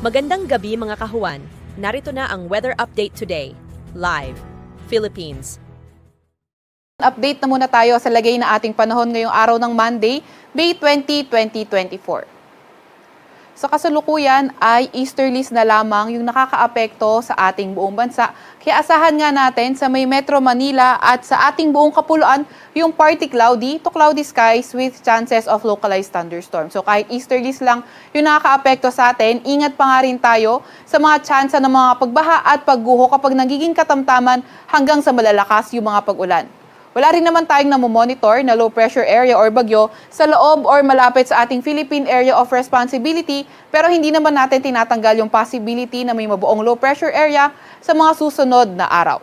Magandang gabi mga kahuwan. Narito na ang weather update today. Live, Philippines. Update na muna tayo sa lagay na ating panahon ngayong araw ng Monday, May 20, 2024. Sa kasalukuyan ay easterlies na lamang yung nakakaapekto sa ating buong bansa. Kaya asahan nga natin sa may Metro Manila at sa ating buong kapuluan yung partly cloudy to cloudy skies with chances of localized thunderstorms. So kahit easterlies lang yung nakakaapekto sa atin, ingat pa nga rin tayo sa mga tsansa ng mga pagbaha at pagguho kapag nagiging katamtaman hanggang sa malalakas yung mga pag-ulan. Wala rin naman tayong namomonitor na low pressure area or bagyo sa loob or malapit sa ating Philippine Area of Responsibility, pero hindi naman natin tinatanggal yung possibility na may mabuong low pressure area sa mga susunod na araw.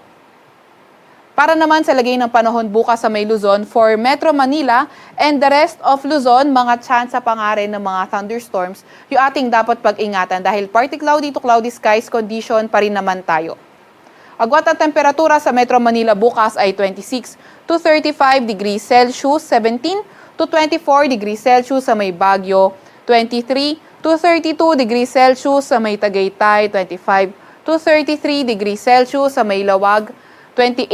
Para naman sa lagay ng panahon bukas sa may Luzon for Metro Manila and the rest of Luzon, mga tsansa pa nga rin ng mga thunderstorms yung ating dapat pag-ingatan dahil partly cloudy to cloudy skies condition pa rin naman tayo. Agwat ang temperatura sa Metro Manila bukas ay 26 to 35 degrees Celsius, 17 to 24 degrees Celsius sa may Baguio, 23 to 32 degrees Celsius sa may Tagaytay, 25 to 33 degrees Celsius sa may Lawag, 28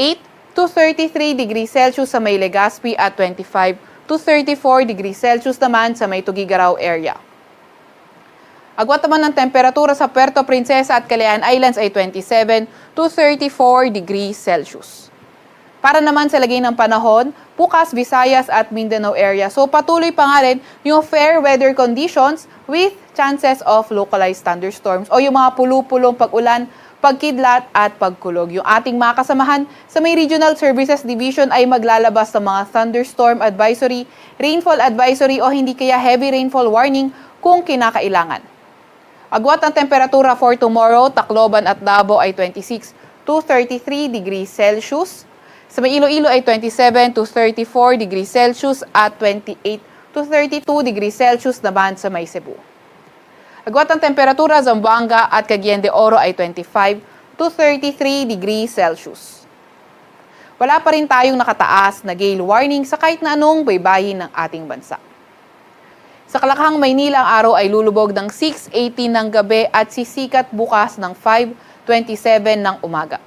to 33 degrees Celsius sa may Legazpi at 25 to 34 degrees Celsius naman sa may Tugigaraw area. Agwat naman ng temperatura sa Puerto Princesa at Calayan Islands ay 27 to 34 degrees Celsius. Para naman sa lagay ng panahon, bukas Visayas at Mindanao area. So patuloy pa nga rin yung fair weather conditions with chances of localized thunderstorms o yung mga pulu-pulong pag-ulan, pagkidlat at pagkulog. Yung ating mga kasamahan sa may Regional Services Division ay maglalabas ng mga thunderstorm advisory, rainfall advisory o hindi kaya heavy rainfall warning kung kinakailangan. Agwat ang temperatura for tomorrow, Tacloban at Davao ay 26 to 33 degrees Celsius. Sa may Iloilo ay 27 to 34 degrees Celsius at 28 to 32 degrees Celsius naman sa may Cebu. Agwat ang temperatura sa Zamboanga at Cagayan de Oro ay 25 to 33 degrees Celsius. Wala pa rin tayong nakataas na gale warning sa kahit na anong baybayin ng ating bansa. Sa Kalakhang, Maynila, ang araw ay lulubog ng 6:18 ng gabi at sisikat bukas ng 5:27 ng umaga.